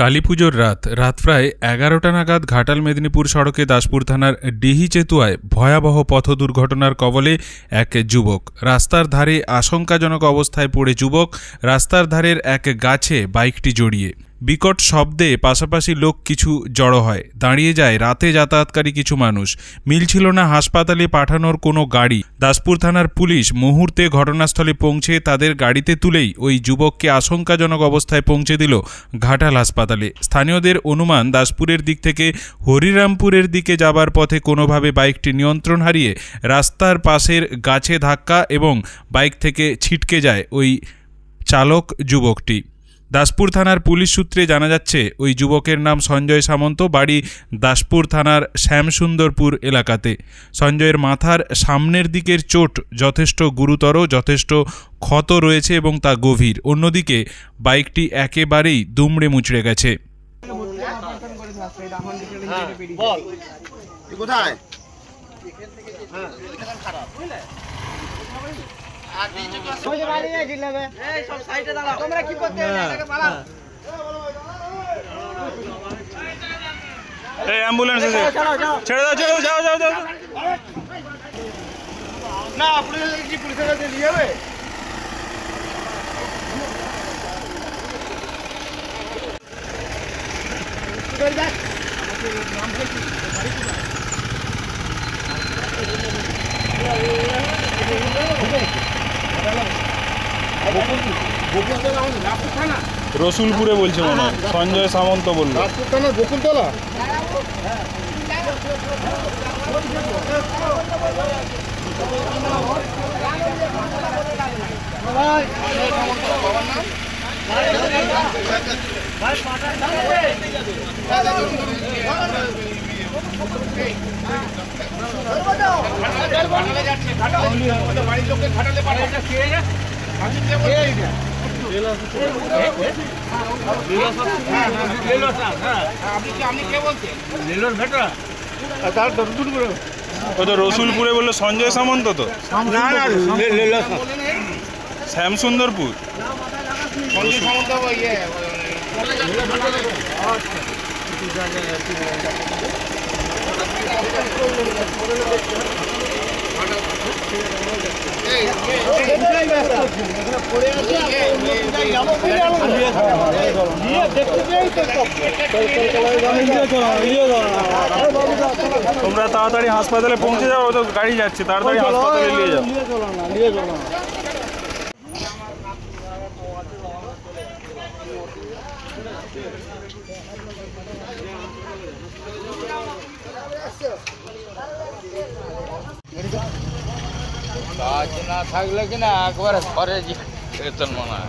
কালীপুজোর রাত প্রায় ১১টা নাগাদ ঘাটাল মেদিনীপুর সড়কে দাসপুর থানার ডিহিচেতুয়ায় ভয়াবহ পথ দুর্ঘটনার কবলে এক যুবক। রাস্তার ধারে আশঙ্কাজনক অবস্থায় পড়ে যুবক। রাস্তার ধারের এক গাছে বাইকটি জড়িয়ে বিকট শব্দে পাশাপাশি লোক কিছু জড়ো হয়। দাঁড়িয়ে যায় রাতে যাতায়াতকারী কিছু মানুষ। মিলছিল না হাসপাতালে পাঠানোর কোনো গাড়ি। দাসপুর থানার পুলিশ মুহূর্তে ঘটনাস্থলে পৌঁছে তাদের গাড়িতে তুলেই ওই যুবককে আশঙ্কাজনক অবস্থায় পৌঁছে দিল ঘাটাল হাসপাতালে। স্থানীয়দের অনুমান, দাসপুরের দিক থেকে হরিরামপুরের দিকে যাবার পথে কোনোভাবে বাইকটি নিয়ন্ত্রণ হারিয়ে রাস্তার পাশের গাছে ধাক্কা এবং বাইক থেকে ছিটকে যায় ওই চালক যুবকটি। দাসপুর থানার পুলিশ সূত্রে জানা যাচ্ছে, ওই যুবকের নাম সঞ্জয় সামন্ত, বাড়ি দাসপুর থানার শ্যামসুন্দরপুর এলাকাতে। সঞ্জয়ের মাথার সামনের দিকের চোট যথেষ্ট গুরুতর, যথেষ্ট ক্ষত রয়েছে এবং তা গভীর। অন্যদিকে বাইকটি একেবারেই দুমড়ে মুচড়ে গেছে। অ্যাম্বুলেন্স এসে ছেড়ে দাও, ছেড়ে দাও, যাও যাও যাও। না পুলিশের কাছে নিয়ে যাবে। রসুলপুরে বলছে মনে হয়, সঞ্জয় সামন্ত বললো। বকুলতলা বাড়ির লোককে ঘাটালে রসুলপুরে বললো সঞ্জয় সামন্ত, তো শ্যামসুন্দরপুর। সঞ্জয় সামন্ত তোমরা তাড়াতাড়ি হাসপাতালে পৌঁছে যাও, তো গাড়ি যাচ্ছে, তাড়াতাড়ি হাসপাতালে নিয়ে যাও। কাজ না থাকলে কিনা একবারে ঘরে যেতেন মনে হয়।